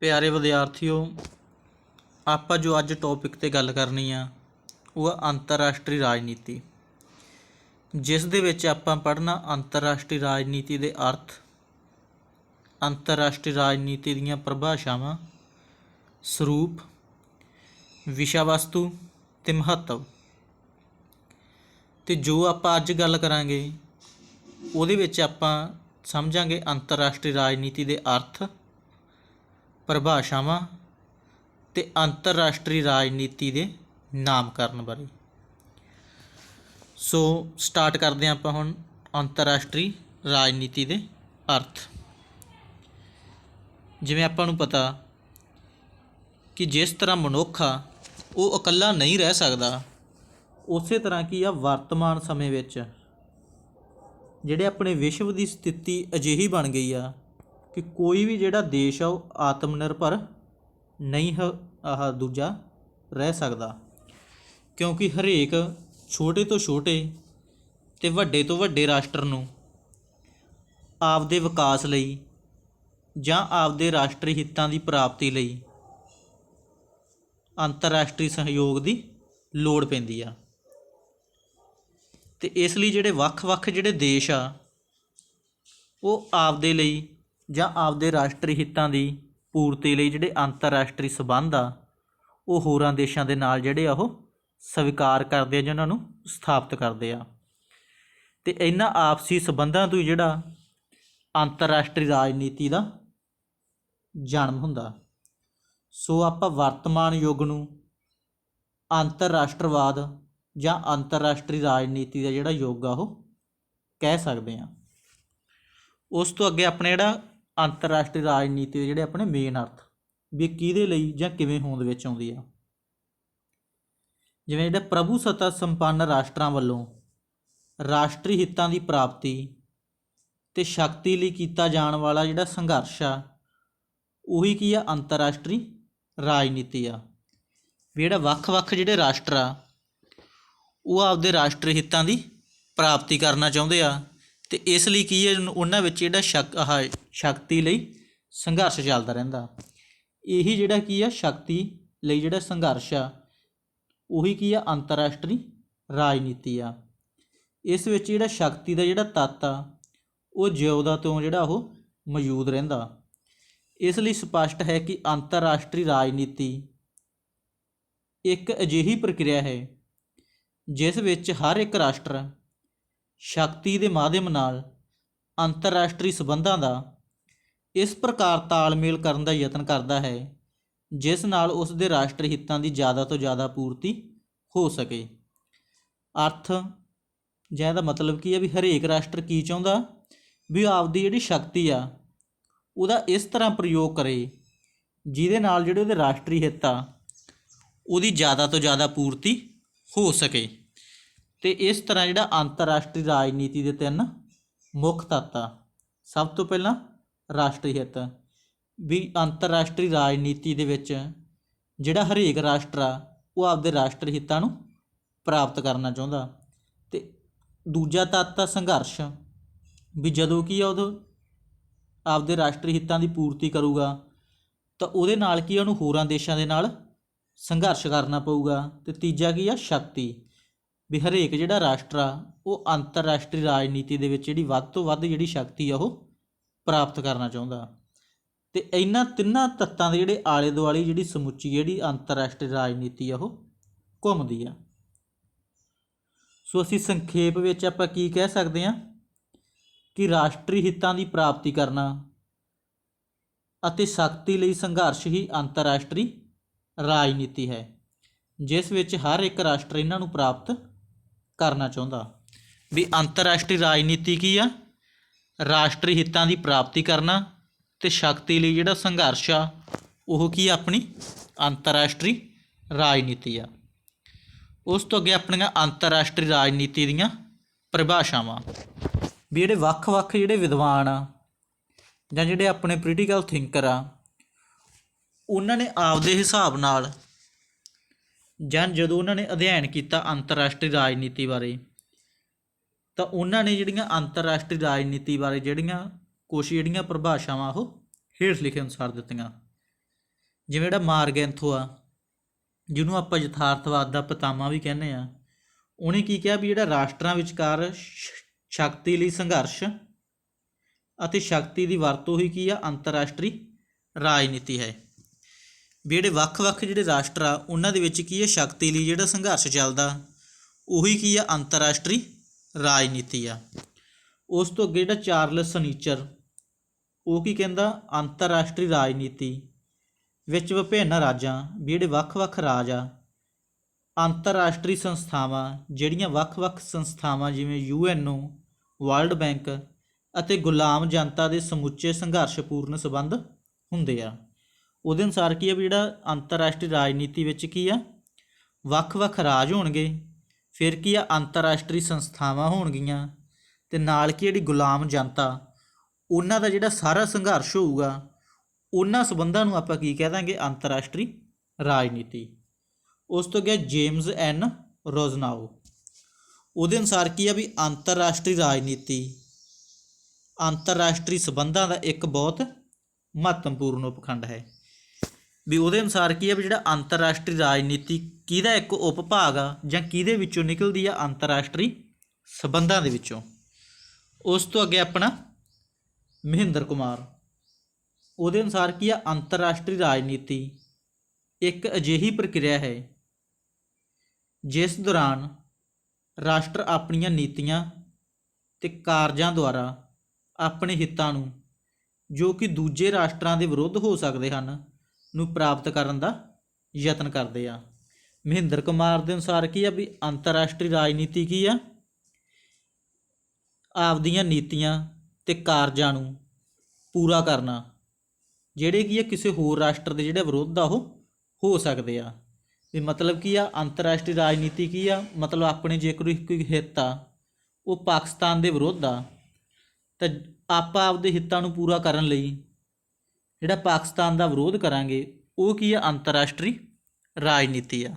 ਪਿਆਰੇ ਵਿਦਿਆਰਥੀਓ, ਆਪਾਂ ਜੋ ਅੱਜ ਟੌਪਿਕ 'ਤੇ ਗੱਲ ਕਰਨੀ ਆ ਉਹ ਆ ਅੰਤਰਰਾਸ਼ਟਰੀ ਰਾਜਨੀਤੀ, ਜਿਸ ਦੇ ਵਿੱਚ ਆਪਾਂ ਪੜ੍ਹਨਾ ਅੰਤਰਰਾਸ਼ਟਰੀ ਰਾਜਨੀਤੀ ਦੇ ਅਰਥ, ਅੰਤਰਰਾਸ਼ਟਰੀ ਰਾਜਨੀਤੀ ਦੀਆਂ ਪਰਿਭਾਸ਼ਾਵਾਂ, ਸਰੂਪ, ਵਿਸ਼ਾ ਵਸਤੂ ਅਤੇ ਮਹੱਤਵ। ਅਤੇ ਜੋ ਆਪਾਂ ਅੱਜ ਗੱਲ ਕਰਾਂਗੇ ਉਹਦੇ ਵਿੱਚ ਆਪਾਂ ਸਮਝਾਂਗੇ ਅੰਤਰਰਾਸ਼ਟਰੀ ਰਾਜਨੀਤੀ ਦੇ ਅਰਥ, ਪਰਿਭਾਸ਼ਾਵਾਂ ਅਤੇ ਅੰਤਰਰਾਸ਼ਟਰੀ ਰਾਜਨੀਤੀ ਦੇ ਨਾਮਕਰਨ ਬਾਰੇ। ਸੋ ਸਟਾਰਟ ਕਰਦੇ ਹਾਂ ਆਪਾਂ ਹੁਣ ਅੰਤਰਰਾਸ਼ਟਰੀ ਰਾਜਨੀਤੀ ਦੇ ਅਰਥ। ਜਿਵੇਂ ਆਪਾਂ ਨੂੰ ਪਤਾ ਕਿ ਜਿਸ ਤਰ੍ਹਾਂ ਮਨੁੱਖ ਆ ਉਹ ਇਕੱਲਾ ਨਹੀਂ ਰਹਿ ਸਕਦਾ, ਉਸੇ ਤਰ੍ਹਾਂ ਕੀ ਆ ਵਰਤਮਾਨ ਸਮੇਂ ਵਿੱਚ ਜਿਹੜੇ ਆਪਣੇ ਵਿਸ਼ਵ ਦੀ ਸਥਿਤੀ ਅਜਿਹੀ ਬਣ ਗਈ ਆ ਕਿ ਕੋਈ ਵੀ ਜਿਹੜਾ ਦੇਸ਼ ਆ ਉਹ ਆਤਮ ਨਿਰਭਰ ਨਹੀਂ ਰਹਿ ਸਕਦਾ, ਕਿਉਂਕਿ ਹਰੇਕ ਛੋਟੇ ਤੋਂ ਛੋਟੇ ਅਤੇ ਵੱਡੇ ਤੋਂ ਵੱਡੇ ਰਾਸ਼ਟਰ ਨੂੰ ਆਪਦੇ ਵਿਕਾਸ ਲਈ ਜਾਂ ਆਪਦੇ ਰਾਸ਼ਟਰੀ ਹਿੱਤਾਂ ਦੀ ਪ੍ਰਾਪਤੀ ਲਈ ਅੰਤਰਰਾਸ਼ਟਰੀ ਸਹਿਯੋਗ ਦੀ ਲੋੜ ਪੈਂਦੀ ਆ। ਅਤੇ ਇਸ ਲਈ ਜਿਹੜੇ ਵੱਖ-ਵੱਖ ਜਿਹੜੇ ਦੇਸ਼ ਆ ਉਹ ਆਪਦੇ ਲਈ ਜਾਂ ਆਪਦੇ ਰਾਸ਼ਟਰੀ ਹਿੱਤਾਂ ਦੀ ਪੂਰਤੀ ਲਈ ਜਿਹੜੇ ਅੰਤਰਰਾਸ਼ਟਰੀ ਸੰਬੰਧ ਆ ਉਹ ਹੋਰਾਂ ਦੇਸ਼ਾਂ ਦੇ ਨਾਲ ਜਿਹੜੇ ਆ ਉਹ ਸਵੀਕਾਰ ਕਰਦੇ ਆ ਜਾਂ ਉਹਨਾਂ ਨੂੰ ਸਥਾਪਿਤ ਕਰਦੇ ਆ। ਅਤੇ ਇਹਨਾਂ ਆਪਸੀ ਸੰਬੰਧਾਂ ਤੋਂ ਹੀ ਜਿਹੜਾ ਅੰਤਰਰਾਸ਼ਟਰੀ ਰਾਜਨੀਤੀ ਦਾ ਜਨਮ ਹੁੰਦਾ। ਸੋ ਆਪਾਂ ਵਰਤਮਾਨ ਯੁੱਗ ਨੂੰ ਅੰਤਰਰਾਸ਼ਟਰਵਾਦ ਜਾਂ ਅੰਤਰਰਾਸ਼ਟਰੀ ਰਾਜਨੀਤੀ ਦਾ ਜਿਹੜਾ ਯੁੱਗ ਆ ਉਹ ਕਹਿ ਸਕਦੇ ਹਾਂ। ਉਸ ਤੋਂ ਅੱਗੇ ਆਪਣੇ ਜਿਹੜਾ ਅੰਤਰਰਾਸ਼ਟਰੀ ਰਾਜਨੀਤੀ ਦੇ ਜਿਹੜੇ ਆਪਣੇ ਮੇਨ ਅਰਥ ਵੀ ਕਿਹਦੇ ਲਈ ਜਾਂ ਕਿਵੇਂ ਹੋਂਦ ਵਿੱਚ ਆਉਂਦੀ ਆ। ਜਿਵੇਂ ਜਿਹੜੇ ਪ੍ਰਭੂ ਸੱਤਾ ਸੰਪੰਨ ਰਾਸ਼ਟਰਾਂ ਵੱਲੋਂ ਰਾਸ਼ਟਰੀ ਹਿੱਤਾਂ ਦੀ ਪ੍ਰਾਪਤੀ ਅਤੇ ਸ਼ਕਤੀ ਲਈ ਕੀਤਾ ਜਾਣ ਵਾਲਾ ਜਿਹੜਾ ਸੰਘਰਸ਼ ਆ ਉਹੀ ਕੀ ਆ ਅੰਤਰਰਾਸ਼ਟਰੀ ਰਾਜਨੀਤੀ ਆ। ਵੀ ਜਿਹੜਾ ਵੱਖ-ਵੱਖ ਜਿਹੜੇ ਰਾਸ਼ਟਰ ਆ ਉਹ ਆਪਦੇ ਰਾਸ਼ਟਰੀ ਹਿੱਤਾਂ ਦੀ ਪ੍ਰਾਪਤੀ ਕਰਨਾ ਚਾਹੁੰਦੇ ਆ ਅਤੇ ਇਸ ਲਈ ਕੀ ਹੈ ਉਹਨਾਂ ਵਿੱਚ ਜਿਹੜਾ ਸ਼ਕਤੀ ਲਈ ਸੰਘਰਸ਼ ਚੱਲਦਾ ਰਹਿੰਦਾ। ਇਹੀ ਜਿਹੜਾ ਕੀ ਆ ਸ਼ਕਤੀ ਲਈ ਜਿਹੜਾ ਸੰਘਰਸ਼ ਆ ਉਹੀ ਕੀ ਆ ਅੰਤਰਰਾਸ਼ਟਰੀ ਰਾਜਨੀਤੀ ਆ। ਇਸ ਵਿੱਚ ਜਿਹੜਾ ਸ਼ਕਤੀ ਦਾ ਜਿਹੜਾ ਤੱਤ ਆ ਉਹ ਜਿਉਦਾ ਤੋਂ ਜਿਹੜਾ ਉਹ ਮੌਜੂਦ ਰਹਿੰਦਾ। ਇਸ ਲਈ ਸਪਸ਼ਟ ਹੈ ਕਿ ਅੰਤਰਰਾਸ਼ਟਰੀ ਰਾਜਨੀਤੀ ਇੱਕ ਅਜਿਹੀ ਪ੍ਰਕਿਰਿਆ ਹੈ ਜਿਸ ਵਿੱਚ ਹਰ ਇੱਕ ਰਾਸ਼ਟਰ ਸ਼ਕਤੀ ਦੇ ਮਾਧਿਅਮ ਨਾਲ ਅੰਤਰਰਾਸ਼ਟਰੀ ਸੰਬੰਧਾਂ ਦਾ ਇਸ ਪ੍ਰਕਾਰ ਤਾਲਮੇਲ ਕਰਨ ਦਾ ਯਤਨ ਕਰਦਾ ਹੈ ਜਿਸ ਨਾਲ ਉਸ ਦੇ ਰਾਸ਼ਟਰੀ ਹਿੱਤਾਂ ਦੀ ਜ਼ਿਆਦਾ ਤੋਂ ਜ਼ਿਆਦਾ ਪੂਰਤੀ ਹੋ ਸਕੇ। ਅਰਥ ਜਾਂ ਇਹਦਾ ਮਤਲਬ ਕੀ ਹੈ ਵੀ ਹਰੇਕ ਰਾਸ਼ਟਰ ਕੀ ਚਾਹੁੰਦਾ ਵੀ ਆਪਦੀ ਜਿਹੜੀ ਸ਼ਕਤੀ ਆ ਉਹਦਾ ਇਸ ਤਰ੍ਹਾਂ ਪ੍ਰਯੋਗ ਕਰੇ ਜਿਹਦੇ ਨਾਲ ਜਿਹੜੇ ਉਹਦੇ ਰਾਸ਼ਟਰੀ ਹਿੱਤ ਆ ਉਹਦੀ ਜ਼ਿਆਦਾ ਤੋਂ ਜ਼ਿਆਦਾ ਪੂਰਤੀ ਹੋ ਸਕੇ। ਅਤੇ ਇਸ ਤਰ੍ਹਾਂ ਜਿਹੜਾ ਅੰਤਰਰਾਸ਼ਟਰੀ ਰਾਜਨੀਤੀ ਦੇ ਤਿੰਨ ਮੁੱਖ ਤੱਤ ਆ। ਸਭ ਤੋਂ ਪਹਿਲਾਂ ਰਾਸ਼ਟਰੀ ਹਿੱਤ, ਵੀ ਅੰਤਰਰਾਸ਼ਟਰੀ ਰਾਜਨੀਤੀ ਦੇ ਵਿੱਚ ਜਿਹੜਾ ਹਰੇਕ ਰਾਸ਼ਟਰ ਆ ਉਹ ਆਪਦੇ ਰਾਸ਼ਟਰੀ ਹਿੱਤਾਂ ਨੂੰ ਪ੍ਰਾਪਤ ਕਰਨਾ ਚਾਹੁੰਦਾ। ਅਤੇ ਦੂਜਾ ਤੱਤ ਆ ਸੰਘਰਸ਼, ਵੀ ਜਦੋਂ ਕੀ ਆ ਉਦੋਂ ਆਪਦੇ ਰਾਸ਼ਟਰੀ ਹਿੱਤਾਂ ਦੀ ਪੂਰਤੀ ਕਰੂਗਾ ਤਾਂ ਉਹਦੇ ਨਾਲ ਕੀ ਉਹਨੂੰ ਹੋਰਾਂ ਦੇਸ਼ਾਂ ਦੇ ਨਾਲ ਸੰਘਰਸ਼ ਕਰਨਾ ਪਊਗਾ। ਅਤੇ ਤੀਜਾ ਕੀ ਆ ਸ਼ਕਤੀ, ਵੀ ਹਰੇਕ ਜਿਹੜਾ ਰਾਸ਼ਟਰ ਆ ਉਹ ਅੰਤਰਰਾਸ਼ਟਰੀ ਰਾਜਨੀਤੀ ਦੇ ਵਿੱਚ ਜਿਹੜੀ ਵੱਧ ਤੋਂ ਵੱਧ ਜਿਹੜੀ ਸ਼ਕਤੀ ਆ ਉਹ ਪ੍ਰਾਪਤ ਕਰਨਾ ਚਾਹੁੰਦਾ। ਅਤੇ ਇਹਨਾਂ ਤਿੰਨਾਂ ਤੱਤਾਂ ਦੇ ਜਿਹੜੇ ਆਲੇ ਦੁਆਲੇ ਜਿਹੜੀ ਸਮੁੱਚੀ ਜਿਹੜੀ ਅੰਤਰਰਾਸ਼ਟਰੀ ਰਾਜਨੀਤੀ ਆ ਉਹ ਘੁੰਮਦੀ ਆ। ਸੋ ਅਸੀਂ ਸੰਖੇਪ ਵਿੱਚ ਆਪਾਂ ਕੀ ਕਹਿ ਸਕਦੇ ਹਾਂ ਕਿ ਰਾਸ਼ਟਰੀ ਹਿੱਤਾਂ ਦੀ ਪ੍ਰਾਪਤੀ ਕਰਨਾ ਅਤੇ ਸ਼ਕਤੀ ਲਈ ਸੰਘਰਸ਼ ਹੀ ਅੰਤਰਰਾਸ਼ਟਰੀ ਰਾਜਨੀਤੀ ਹੈ, ਜਿਸ ਵਿੱਚ ਹਰ ਇੱਕ ਰਾਸ਼ਟਰ ਇਹਨਾਂ ਨੂੰ ਪ੍ਰਾਪਤ ਕਰਨਾ ਚਾਹੁੰਦਾ। ਵੀ ਅੰਤਰਰਾਸ਼ਟਰੀ ਰਾਜਨੀਤੀ ਕੀ ਆ? ਰਾਸ਼ਟਰੀ ਹਿੱਤਾਂ ਦੀ ਪ੍ਰਾਪਤੀ ਕਰਨਾ ਅਤੇ ਸ਼ਕਤੀ ਲਈ ਜਿਹੜਾ ਸੰਘਰਸ਼ ਆ ਉਹ ਕੀ ਆਪਣੀ ਅੰਤਰਰਾਸ਼ਟਰੀ ਰਾਜਨੀਤੀ ਆ। ਉਸ ਤੋਂ ਅੱਗੇ ਆਪਣੀਆਂ ਅੰਤਰਰਾਸ਼ਟਰੀ ਰਾਜਨੀਤੀ ਦੀਆਂ ਪਰਿਭਾਸ਼ਾਵਾਂ, ਵੀ ਜਿਹੜੇ ਵੱਖ-ਵੱਖ ਜਿਹੜੇ ਵਿਦਵਾਨ ਆ ਜਾਂ ਜਿਹੜੇ ਆਪਣੇ ਪੋਲੀਟੀਕਲ ਥਿੰਕਰ ਆ ਉਹਨਾਂ ਨੇ ਆਪਦੇ ਹਿਸਾਬ ਨਾਲ ਜਾਂ ਜਦੋਂ ਉਹਨਾਂ ਨੇ ਅਧਿਐਨ ਕੀਤਾ ਅੰਤਰਰਾਸ਼ਟਰੀ ਰਾਜਨੀਤੀ ਬਾਰੇ ਤਾਂ ਉਹਨਾਂ ਨੇ ਜਿਹੜੀਆਂ ਅੰਤਰਰਾਸ਼ਟਰੀ ਰਾਜਨੀਤੀ ਬਾਰੇ ਜਿਹੜੀਆਂ ਕੁਛ ਜਿਹੜੀਆਂ ਪਰਿਭਾਸ਼ਾਵਾਂ ਉਹ ਹੇਠ ਲਿਖੇ ਅਨੁਸਾਰ ਦਿੱਤੀਆਂ। ਜਿਵੇਂ ਜਿਹੜਾ ਮਾਰਗੈਂਥੋ ਆ, ਜਿਹਨੂੰ ਆਪਾਂ ਯਥਾਰਥਵਾਦ ਦਾ ਪਿਤਾਮਾ ਵੀ ਕਹਿੰਦੇ ਆ, ਉਹਨੇ ਕੀ ਕਿਹਾ ਵੀ ਜਿਹੜਾ ਰਾਸ਼ਟਰਾਂ ਵਿਚਕਾਰ ਸ਼ਕਤੀ ਲਈ ਸੰਘਰਸ਼ ਅਤੇ ਸ਼ਕਤੀ ਦੀ ਵਰਤੋਂ ਹੀ ਕੀ ਆ, ਅੰਤਰਰਾਸ਼ਟਰੀ ਰਾਜਨੀਤੀ ਹੈ। ਵੀ ਜਿਹੜੇ ਵੱਖ-ਵੱਖ ਜਿਹੜੇ ਰਾਸ਼ਟਰ ਆ ਉਹਨਾਂ ਦੇ ਵਿੱਚ ਕੀ ਹੈ, ਸ਼ਕਤੀ ਲਈ ਜਿਹੜਾ ਸੰਘਰਸ਼ ਚੱਲਦਾ ਉਹੀ ਕੀ ਆ, ਅੰਤਰਰਾਸ਼ਟਰੀ ਰਾਜਨੀਤੀ ਆ। ਉਸ ਤੋਂ ਅੱਗੇ ਜਿਹੜਾ ਚਾਰਲਸ ਸਨੀਚਰ, ਉਹ ਕੀ ਕਹਿੰਦਾ, ਅੰਤਰਰਾਸ਼ਟਰੀ ਰਾਜਨੀਤੀ ਵਿੱਚ ਵਿਭਿੰਨ ਰਾਜਾਂ, ਵੀ ਜਿਹੜੇ ਵੱਖ-ਵੱਖ ਰਾਜ ਆ, ਅੰਤਰਰਾਸ਼ਟਰੀ ਸੰਸਥਾਵਾਂ, ਜਿਹੜੀਆਂ ਵੱਖ-ਵੱਖ ਸੰਸਥਾਵਾਂ ਜਿਵੇਂ UNO, ਵਰਲਡ ਬੈਂਕ ਅਤੇ ਗੁਲਾਮ ਜਨਤਾ ਦੇ ਸਮੁੱਚੇ ਸੰਘਰਸ਼ਪੂਰਨ ਸੰਬੰਧ ਹੁੰਦੇ ਆ। ਉਹਦੇ ਅਨੁਸਾਰ ਕੀ ਆ ਵੀ ਜਿਹੜਾ ਅੰਤਰਰਾਸ਼ਟਰੀ ਰਾਜਨੀਤੀ ਵਿੱਚ ਕੀ ਆ, ਵੱਖ-ਵੱਖ ਰਾਜ ਹੋਣਗੇ, ਫਿਰ ਕੀ ਆ, ਅੰਤਰਰਾਸ਼ਟਰੀ ਸੰਸਥਾਵਾਂ ਹੋਣਗੀਆਂ, ਅਤੇ ਨਾਲ ਕੀ ਜਿਹੜੀ ਗੁਲਾਮ ਜਨਤਾ, ਉਹਨਾਂ ਦਾ ਜਿਹੜਾ ਸਾਰਾ ਸੰਘਰਸ਼ ਹੋਊਗਾ, ਉਹਨਾਂ ਸੰਬੰਧਾਂ ਨੂੰ ਆਪਾਂ ਕੀ ਕਹਿ ਦਾਂਗੇ, ਅੰਤਰਰਾਸ਼ਟਰੀ ਰਾਜਨੀਤੀ। ਉਸ ਤੋਂ ਗਿਆ ਜੇਮਸ ਐਨ ਰੋਜ਼ਨਾਓ, ਉਹਦੇ ਅਨੁਸਾਰ ਕੀ ਆ ਵੀ ਅੰਤਰਰਾਸ਼ਟਰੀ ਰਾਜਨੀਤੀ ਅੰਤਰਰਾਸ਼ਟਰੀ ਸੰਬੰਧਾਂ ਦਾ ਇੱਕ ਬਹੁਤ ਮਹੱਤਵਪੂਰਨ ਉਪਖੰਡ ਹੈ। ਵੀ ਉਹਦੇ ਅਨੁਸਾਰ ਕੀ ਆ ਵੀ ਜਿਹੜਾ ਅੰਤਰਰਾਸ਼ਟਰੀ ਰਾਜਨੀਤੀ ਕਿਹਦਾ ਇੱਕ ਉਪਭਾਗ ਆ ਜਾਂ ਕਿਹਦੇ ਵਿੱਚੋਂ ਨਿਕਲਦੀ ਆ, ਅੰਤਰਰਾਸ਼ਟਰੀ ਸੰਬੰਧਾਂ ਦੇ ਵਿੱਚੋਂ। ਉਸ ਤੋਂ ਅੱਗੇ ਆਪਣਾ ਮਹਿੰਦਰ ਕੁਮਾਰ, ਉਹਦੇ ਅਨੁਸਾਰ ਕੀ ਆ, ਅੰਤਰਰਾਸ਼ਟਰੀ ਰਾਜਨੀਤੀ ਇੱਕ ਅਜਿਹੀ ਪ੍ਰਕਿਰਿਆ ਹੈ ਜਿਸ ਦੌਰਾਨ ਰਾਸ਼ਟਰ ਆਪਣੀਆਂ ਨੀਤੀਆਂ ਅਤੇ ਕਾਰਜਾਂ ਦੁਆਰਾ ਆਪਣੇ ਹਿੱਤਾਂ ਨੂੰ, ਜੋ ਕਿ ਦੂਜੇ ਰਾਸ਼ਟਰਾਂ ਦੇ ਵਿਰੁੱਧ ਹੋ ਸਕਦੇ ਹਨ, ਨੂੰ ਪ੍ਰਾਪਤ ਕਰਨ ਦਾ ਯਤਨ ਕਰਦੇ ਆ। ਮਹਿੰਦਰ ਕੁਮਾਰ ਦੇ ਅਨੁਸਾਰ ਕੀ ਆ ਵੀ ਅੰਤਰਰਾਸ਼ਟਰੀ ਰਾਜਨੀਤੀ ਕੀ ਆ, ਆਪਦੀਆਂ ਨੀਤੀਆਂ ਅਤੇ ਕਾਰਜਾਂ ਨੂੰ ਪੂਰਾ ਕਰਨਾ, ਜਿਹੜੇ ਕੀ ਆ ਕਿਸੇ ਹੋਰ ਰਾਸ਼ਟਰ ਦੇ ਜਿਹੜੇ ਵਿਰੁੱਧ ਆ ਉਹ ਹੋ ਸਕਦੇ ਆ। ਵੀ ਮਤਲਬ ਕੀ ਆ, ਅੰਤਰਰਾਸ਼ਟਰੀ ਰਾਜਨੀਤੀ ਕੀ ਆ, ਮਤਲਬ ਆਪਣੇ ਜੇਕਰ ਕੋਈ ਹਿੱਤ ਆ ਉਹ ਪਾਕਿਸਤਾਨ ਦੇ ਵਿਰੁੱਧ ਆ, ਤਾਂ ਆਪਾਂ ਆਪਦੇ ਹਿੱਤਾਂ ਨੂੰ ਪੂਰਾ ਕਰਨ ਲਈ ਜਿਹੜਾ ਪਾਕਿਸਤਾਨ ਦਾ ਵਿਰੋਧ ਕਰਾਂਗੇ, ਉਹ ਕੀ ਆ, ਅੰਤਰਰਾਸ਼ਟਰੀ ਰਾਜਨੀਤੀ ਆ।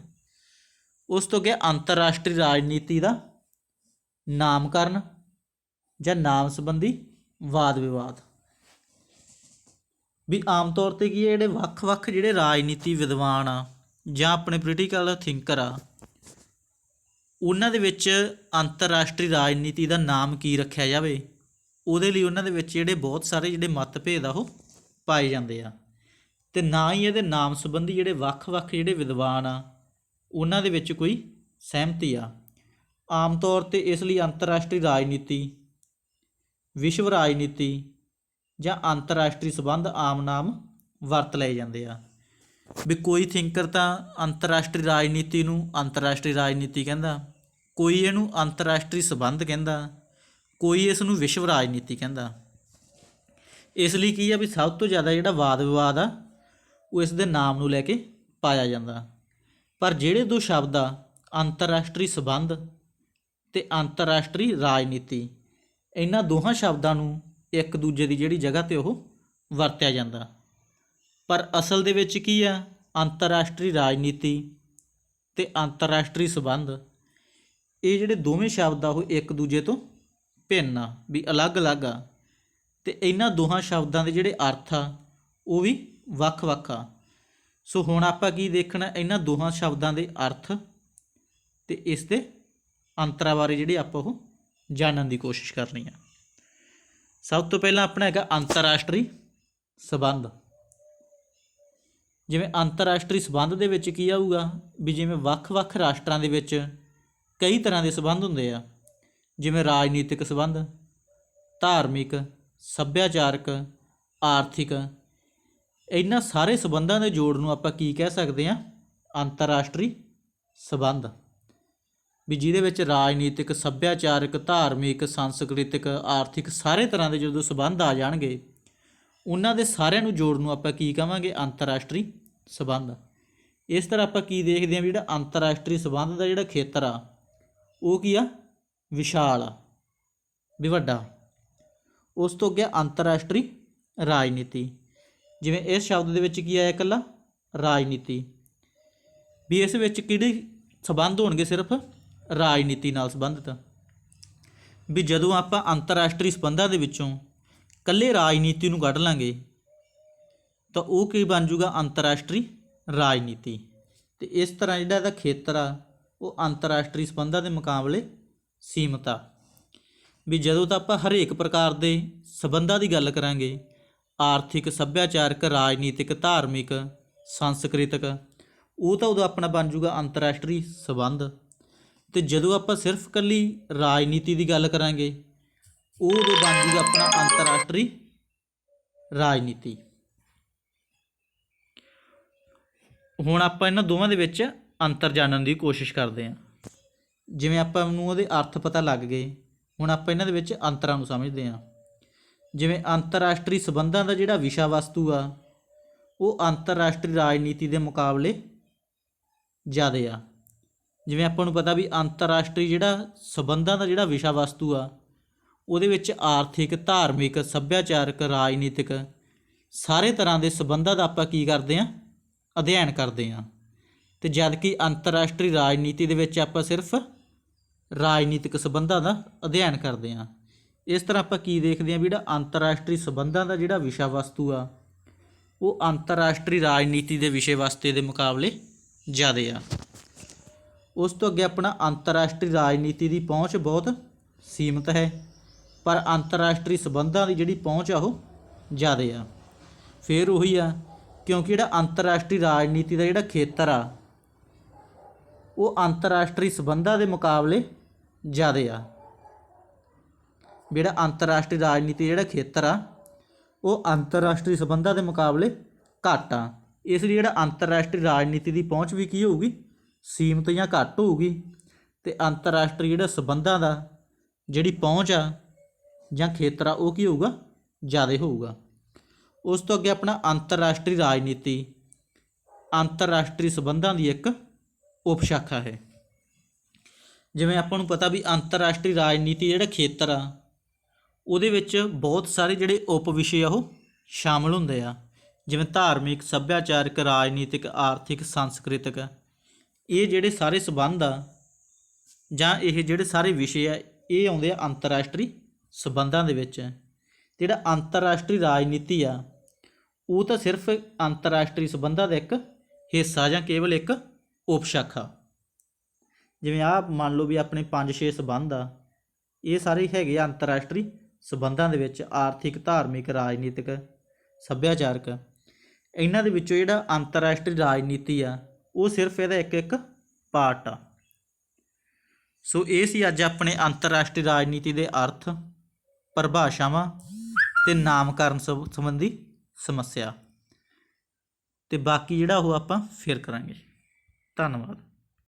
ਉਸ ਤੋਂ ਅੱਗੇ ਅੰਤਰਰਾਸ਼ਟਰੀ ਰਾਜਨੀਤੀ ਦਾ ਨਾਮਕਰਨ ਜਾਂ ਨਾਮ ਸੰਬੰਧੀ ਵਾਦ ਵਿਵਾਦ। ਵੀ ਆਮ ਤੌਰ 'ਤੇ ਕੀ ਹੈ, ਜਿਹੜੇ ਵੱਖ-ਵੱਖ ਜਿਹੜੇ ਰਾਜਨੀਤੀ ਵਿਦਵਾਨ ਆ ਜਾਂ ਆਪਣੇ ਪੋਲੀਟੀਕਲ ਥਿੰਕਰ ਆ, ਉਹਨਾਂ ਦੇ ਵਿੱਚ ਅੰਤਰਰਾਸ਼ਟਰੀ ਰਾਜਨੀਤੀ ਦਾ ਨਾਮ ਕੀ ਰੱਖਿਆ ਜਾਵੇ, ਉਹਦੇ ਲਈ ਉਹਨਾਂ ਦੇ ਵਿੱਚ ਜਿਹੜੇ ਬਹੁਤ ਸਾਰੇ ਜਿਹੜੇ ਮਤਭੇਦ ਆ ਉਹ ਪਾਏ ਜਾਂਦੇ ਆ, ਅਤੇ ਨਾ ਹੀ ਇਹਦੇ ਨਾਮ ਸੰਬੰਧੀ ਜਿਹੜੇ ਵੱਖ-ਵੱਖ ਜਿਹੜੇ ਵਿਦਵਾਨ ਆ ਉਹਨਾਂ ਦੇ ਵਿੱਚ ਕੋਈ ਸਹਿਮਤੀ ਆ। ਆਮ ਤੌਰ 'ਤੇ ਇਸ ਲਈ ਅੰਤਰਰਾਸ਼ਟਰੀ ਰਾਜਨੀਤੀ, ਵਿਸ਼ਵ ਰਾਜਨੀਤੀ ਜਾਂ ਅੰਤਰਰਾਸ਼ਟਰੀ ਸੰਬੰਧ ਆਮ ਨਾਮ ਵਰਤ ਲਏ ਜਾਂਦੇ ਆ। ਵੀ ਕੋਈ ਥਿੰਕਰ ਤਾਂ ਅੰਤਰਰਾਸ਼ਟਰੀ ਰਾਜਨੀਤੀ ਨੂੰ ਅੰਤਰਰਾਸ਼ਟਰੀ ਰਾਜਨੀਤੀ ਕਹਿੰਦਾ, ਕੋਈ ਇਹਨੂੰ ਅੰਤਰਰਾਸ਼ਟਰੀ ਸੰਬੰਧ ਕਹਿੰਦਾ, ਕੋਈ ਇਸ ਨੂੰ ਵਿਸ਼ਵ ਰਾਜਨੀਤੀ ਕਹਿੰਦਾ। ਇਸ ਲਈ ਕੀ ਆ ਵੀ ਸਭ ਤੋਂ ਜ਼ਿਆਦਾ ਜਿਹੜਾ ਵਾਦ ਵਿਵਾਦ ਆ ਉਹ ਇਸ ਦੇ ਨਾਮ ਨੂੰ ਲੈ ਕੇ ਪਾਇਆ ਜਾਂਦਾ। ਪਰ ਜਿਹੜੇ ਦੋ ਸ਼ਬਦ ਆ, ਅੰਤਰਰਾਸ਼ਟਰੀ ਸੰਬੰਧ ਅਤੇ ਅੰਤਰਰਾਸ਼ਟਰੀ ਰਾਜਨੀਤੀ, ਇਹਨਾਂ ਦੋਹਾਂ ਸ਼ਬਦਾਂ ਨੂੰ ਇੱਕ ਦੂਜੇ ਦੀ ਜਿਹੜੀ ਜਗ੍ਹਾ 'ਤੇ ਉਹ ਵਰਤਿਆ ਜਾਂਦਾ, ਪਰ ਅਸਲ ਦੇ ਵਿੱਚ ਕੀ ਆ, ਅੰਤਰਰਾਸ਼ਟਰੀ ਰਾਜਨੀਤੀ ਅਤੇ ਅੰਤਰਰਾਸ਼ਟਰੀ ਸੰਬੰਧ, ਇਹ ਜਿਹੜੇ ਦੋਵੇਂ ਸ਼ਬਦ ਆ ਉਹ ਇੱਕ ਦੂਜੇ ਤੋਂ ਭਿੰਨ ਆ, ਵੀ ਅਲੱਗ-ਅਲੱਗ ਆ, ਅਤੇ ਇਹਨਾਂ ਦੋਹਾਂ ਸ਼ਬਦਾਂ ਦੇ ਜਿਹੜੇ ਅਰਥ ਆ ਉਹ ਵੀ ਵੱਖ-ਵੱਖ ਆ। ਸੋ ਹੁਣ ਆਪਾਂ ਕੀ ਦੇਖਣਾ, ਇਹਨਾਂ ਦੋਹਾਂ ਸ਼ਬਦਾਂ ਦੇ ਅਰਥ ਅਤੇ ਇਸ ਦੇ ਅੰਤਰਾਂ ਬਾਰੇ ਜਿਹੜੇ ਆਪਾਂ ਉਹ ਜਾਣਨ ਦੀ ਕੋਸ਼ਿਸ਼ ਕਰਨੀ ਆ। ਸਭ ਤੋਂ ਪਹਿਲਾਂ ਆਪਣਾ ਹੈਗਾ ਅੰਤਰਰਾਸ਼ਟਰੀ ਸੰਬੰਧ। ਜਿਵੇਂ ਅੰਤਰਰਾਸ਼ਟਰੀ ਸੰਬੰਧ ਦੇ ਵਿੱਚ ਕੀ ਆਊਗਾ ਵੀ ਜਿਵੇਂ ਵੱਖ-ਵੱਖ ਰਾਸ਼ਟਰਾਂ ਦੇ ਵਿੱਚ ਕਈ ਤਰ੍ਹਾਂ ਦੇ ਸੰਬੰਧ ਹੁੰਦੇ ਆ, ਜਿਵੇਂ ਰਾਜਨੀਤਿਕ ਸੰਬੰਧ, ਧਾਰਮਿਕ, ਸੱਭਿਆਚਾਰਕ, ਆਰਥਿਕ, ਇਹਨਾਂ ਸਾਰੇ ਸੰਬੰਧਾਂ ਦੇ ਜੋੜ ਨੂੰ ਆਪਾਂ ਕੀ ਕਹਿ ਸਕਦੇ ਹਾਂ, ਅੰਤਰਰਾਸ਼ਟਰੀ ਸੰਬੰਧ। ਵੀ ਜਿਹਦੇ ਵਿੱਚ ਰਾਜਨੀਤਿਕ, ਸੱਭਿਆਚਾਰਕ, ਧਾਰਮਿਕ, ਸੰਸਕ੍ਰਿਤਿਕ, ਆਰਥਿਕ ਸਾਰੇ ਤਰ੍ਹਾਂ ਦੇ ਜਦੋਂ ਸੰਬੰਧ ਆ ਜਾਣਗੇ, ਉਹਨਾਂ ਦੇ ਸਾਰਿਆਂ ਨੂੰ ਜੋੜ ਨੂੰ ਆਪਾਂ ਕੀ ਕਹਾਂਗੇ, ਅੰਤਰਰਾਸ਼ਟਰੀ ਸੰਬੰਧ। ਇਸ ਤਰ੍ਹਾਂ ਆਪਾਂ ਕੀ ਦੇਖਦੇ ਹਾਂ ਵੀ ਜਿਹੜਾ ਅੰਤਰਰਾਸ਼ਟਰੀ ਸੰਬੰਧ ਦਾ ਜਿਹੜਾ ਖੇਤਰ ਆ ਉਹ ਕੀ ਆ, ਵਿਸ਼ਾਲ ਆ, ਵੀ ਵੱਡਾ। ਉਸ ਤੋਂ ਅੱਗੇ ਅੰਤਰਰਾਸ਼ਟਰੀ ਰਾਜਨੀਤੀ, ਜਿਵੇਂ ਇਸ ਸ਼ਬਦ ਦੇ ਵਿੱਚ ਕੀ ਆਇਆ, ਇਕੱਲਾ ਰਾਜਨੀਤੀ, ਵੀ ਇਸ ਵਿੱਚ ਕਿਹੜੇ ਸੰਬੰਧ ਹੋਣਗੇ, ਸਿਰਫ ਰਾਜਨੀਤੀ ਨਾਲ ਸੰਬੰਧਿਤ। ਵੀ ਜਦੋਂ ਆਪਾਂ ਅੰਤਰਰਾਸ਼ਟਰੀ ਸੰਬੰਧਾਂ ਦੇ ਵਿੱਚੋਂ ਇਕੱਲੇ ਰਾਜਨੀਤੀ ਨੂੰ ਕੱਢ ਲਾਂਗੇ ਤਾਂ ਉਹ ਕੀ ਬਣ ਜੂਗਾ ਅੰਤਰਰਾਸ਼ਟਰੀ ਰਾਜਨੀਤੀ। ਤੇ ਇਸ ਤਰ੍ਹਾਂ ਜਿਹੜਾ ਇਹਦਾ ਖੇਤਰ ਆ ਉਹ ਅੰਤਰਰਾਸ਼ਟਰੀ ਸੰਬੰਧਾਂ ਦੇ ਮੁਕਾਬਲੇ ਸੀਮਤ ਆ। ਵੀ ਜਦੋਂ ਤਾਂ ਆਪਾਂ ਹਰੇਕ ਪ੍ਰਕਾਰ ਦੇ ਸੰਬੰਧਾਂ ਦੀ ਗੱਲ ਕਰਾਂਗੇ, ਆਰਥਿਕ, ਸੱਭਿਆਚਾਰਕ, ਰਾਜਨੀਤਿਕ, ਧਾਰਮਿਕ, ਸੰਸਕ੍ਰਿਤਿਕ, ਉਹ ਤਾਂ ਉਦੋਂ ਆਪਣਾ ਬਣ ਜੂਗਾ ਅੰਤਰਰਾਸ਼ਟਰੀ ਸੰਬੰਧ। ਅਤੇ ਜਦੋਂ ਆਪਾਂ ਸਿਰਫ ਇਕੱਲੀ ਰਾਜਨੀਤੀ ਦੀ ਗੱਲ ਕਰਾਂਗੇ, ਉਹ ਉਦੋਂ ਬਣ ਜੂਗਾ ਆਪਣਾ ਅੰਤਰਰਾਸ਼ਟਰੀ ਰਾਜਨੀਤੀ। ਹੁਣ ਆਪਾਂ ਇਹਨਾਂ ਦੋਵਾਂ ਦੇ ਵਿੱਚ ਅੰਤਰ ਜਾਣਨ ਦੀ ਕੋਸ਼ਿਸ਼ ਕਰਦੇ ਹਾਂ। ਜਿਵੇਂ ਆਪਾਂ ਨੂੰ ਉਹਦੇ ਅਰਥ ਪਤਾ ਲੱਗ ਗਏ, ਹੁਣ ਆਪਾਂ ਇਹਨਾਂ ਦੇ ਵਿੱਚ ਅੰਤਰਾਂ ਨੂੰ ਸਮਝਦੇ ਹਾਂ। ਜਿਵੇਂ ਅੰਤਰਰਾਸ਼ਟਰੀ ਸੰਬੰਧਾਂ ਦਾ ਜਿਹੜਾ ਵਿਸ਼ਾ ਵਸਤੂ ਆ ਉਹ ਅੰਤਰਰਾਸ਼ਟਰੀ ਰਾਜਨੀਤੀ ਦੇ ਮੁਕਾਬਲੇ ਜ਼ਿਆਦਾ ਆ। ਜਿਵੇਂ ਆਪਾਂ ਨੂੰ ਪਤਾ ਵੀ ਅੰਤਰਰਾਸ਼ਟਰੀ ਜਿਹੜਾ ਸੰਬੰਧਾਂ ਦਾ ਜਿਹੜਾ ਵਿਸ਼ਾ ਵਸਤੂ ਆ ਉਹਦੇ ਵਿੱਚ ਆਰਥਿਕ, ਧਾਰਮਿਕ, ਸੱਭਿਆਚਾਰਕ, ਰਾਜਨੀਤਿਕ ਸਾਰੇ ਤਰ੍ਹਾਂ ਦੇ ਸੰਬੰਧਾਂ ਦਾ ਆਪਾਂ ਕੀ ਕਰਦੇ ਹਾਂ, ਅਧਿਐਨ ਕਰਦੇ ਹਾਂ। ਅਤੇ ਜਦ ਕਿ ਅੰਤਰਰਾਸ਼ਟਰੀ ਰਾਜਨੀਤੀ ਦੇ ਵਿੱਚ ਆਪਾਂ ਸਿਰਫ ਰਾਜਨੀਤਿਕ ਸੰਬੰਧਾਂ ਦਾ ਅਧਿਐਨ ਕਰਦੇ ਹਾਂ। ਇਸ ਤਰ੍ਹਾਂ ਆਪਾਂ ਕੀ ਦੇਖਦੇ ਹਾਂ ਵੀ ਜਿਹੜਾ ਅੰਤਰਰਾਸ਼ਟਰੀ ਸੰਬੰਧਾਂ ਦਾ ਜਿਹੜਾ ਵਿਸ਼ਾ ਵਸਤੂ ਆ ਉਹ ਅੰਤਰਰਾਸ਼ਟਰੀ ਰਾਜਨੀਤੀ ਦੇ ਵਿਸ਼ੇ ਵਸਤੂ ਦੇ ਮੁਕਾਬਲੇ ਜ਼ਿਆਦਾ ਆ। ਉਸ ਤੋਂ ਅੱਗੇ ਆਪਣਾ ਅੰਤਰਰਾਸ਼ਟਰੀ ਰਾਜਨੀਤੀ ਦੀ ਪਹੁੰਚ ਬਹੁਤ ਸੀਮਤ ਹੈ, ਪਰ ਅੰਤਰਰਾਸ਼ਟਰੀ ਸੰਬੰਧਾਂ ਦੀ ਜਿਹੜੀ ਪਹੁੰਚ ਆ ਉਹ ਜ਼ਿਆਦਾ ਆ। ਫਿਰ ਉਹੀ ਆ, ਕਿਉਂਕਿ ਜਿਹੜਾ ਅੰਤਰਰਾਸ਼ਟਰੀ ਰਾਜਨੀਤੀ ਦਾ ਜਿਹੜਾ ਖੇਤਰ ਆ ਉਹ ਅੰਤਰਰਾਸ਼ਟਰੀ ਸੰਬੰਧਾਂ ਦੇ ਮੁਕਾਬਲੇ ਜ਼ਿਆਦਾ ਆ। ਜਿਹੜਾ ਅੰਤਰਰਾਸ਼ਟਰੀ ਰਾਜਨੀਤੀ ਜਿਹੜਾ ਖੇਤਰ ਆ ਉਹ ਅੰਤਰਰਾਸ਼ਟਰੀ ਸੰਬੰਧਾਂ ਦੇ ਮੁਕਾਬਲੇ ਘੱਟ ਆ। ਇਸ ਲਈ ਜਿਹੜਾ ਅੰਤਰਰਾਸ਼ਟਰੀ ਰਾਜਨੀਤੀ ਦੀ ਪਹੁੰਚ ਵੀ ਕੀ ਹੋਊਗੀ, ਸੀਮਤ ਜਾਂ ਘੱਟ ਹੋਊਗੀ। ਅਤੇ ਅੰਤਰਰਾਸ਼ਟਰੀ ਜਿਹੜਾ ਸੰਬੰਧਾਂ ਦਾ ਜਿਹੜੀ ਪਹੁੰਚ ਆ ਜਾਂ ਖੇਤਰ ਆ ਉਹ ਕੀ ਹੋਊਗਾ, ਜ਼ਿਆਦਾ ਹੋਊਗਾ। ਉਸ ਤੋਂ ਅੱਗੇ ਆਪਣਾ ਅੰਤਰਰਾਸ਼ਟਰੀ ਰਾਜਨੀਤੀ ਅੰਤਰਰਾਸ਼ਟਰੀ ਸੰਬੰਧਾਂ ਦੀ ਇੱਕ ਉਪ ਸ਼ਾਖਾ ਹੈ। ਜਿਵੇਂ ਆਪਾਂ ਨੂੰ ਪਤਾ ਵੀ ਅੰਤਰਰਾਸ਼ਟਰੀ ਰਾਜਨੀਤੀ ਜਿਹੜਾ ਖੇਤਰ ਆ ਉਹਦੇ ਵਿੱਚ ਬਹੁਤ ਸਾਰੇ ਜਿਹੜੇ ਉਪ ਵਿਸ਼ੇ ਆ ਉਹ ਸ਼ਾਮਲ ਹੁੰਦੇ ਆ। ਜਿਵੇਂ ਧਾਰਮਿਕ, ਸੱਭਿਆਚਾਰਕ, ਰਾਜਨੀਤਿਕ, ਆਰਥਿਕ, ਸੰਸਕ੍ਰਿਤਿਕ, ਇਹ ਜਿਹੜੇ ਸਾਰੇ ਸੰਬੰਧ ਆ ਜਾਂ ਇਹ ਜਿਹੜੇ ਸਾਰੇ ਵਿਸ਼ੇ ਆ ਇਹ ਆਉਂਦੇ ਆ ਅੰਤਰਰਾਸ਼ਟਰੀ ਸੰਬੰਧਾਂ ਦੇ ਵਿੱਚ। ਜਿਹੜਾ ਅੰਤਰਰਾਸ਼ਟਰੀ ਰਾਜਨੀਤੀ ਆ ਉਹ ਤਾਂ ਸਿਰਫ ਅੰਤਰਰਾਸ਼ਟਰੀ ਸੰਬੰਧਾਂ ਦਾ ਇੱਕ ਹਿੱਸਾ ਜਾਂ ਕੇਵਲ ਇੱਕ ਉਪ ਸ਼ਾਖਾ। ਜਿਵੇਂ ਆਹ ਮੰਨ ਲਓ ਵੀ ਆਪਣੇ 5-6 ਸੰਬੰਧ ਆ, ਇਹ ਸਾਰੇ ਹੈਗੇ ਆ ਅੰਤਰਰਾਸ਼ਟਰੀ ਸੰਬੰਧਾਂ ਦੇ ਵਿੱਚ, ਆਰਥਿਕ, ਧਾਰਮਿਕ, ਰਾਜਨੀਤਿਕ, ਸੱਭਿਆਚਾਰਕ। ਇਹਨਾਂ ਦੇ ਵਿੱਚੋਂ ਜਿਹੜਾ ਅੰਤਰਰਾਸ਼ਟਰੀ ਰਾਜਨੀਤੀ ਆ ਉਹ ਸਿਰਫ ਇਹਦਾ ਇੱਕ ਪਾਰਟ ਆ। ਸੋ ਇਹ ਸੀ ਅੱਜ ਆਪਣੇ ਅੰਤਰਰਾਸ਼ਟਰੀ ਰਾਜਨੀਤੀ ਦੇ ਅਰਥ, ਪਰਿਭਾਸ਼ਾਵਾਂ ਅਤੇ ਨਾਮਕਰਨ ਸੰਬੰਧੀ ਸਮੱਸਿਆ। ਅਤੇ ਬਾਕੀ ਜਿਹੜਾ ਉਹ ਆਪਾਂ ਫਿਰ ਕਰਾਂਗੇ। ਧੰਨਵਾਦ।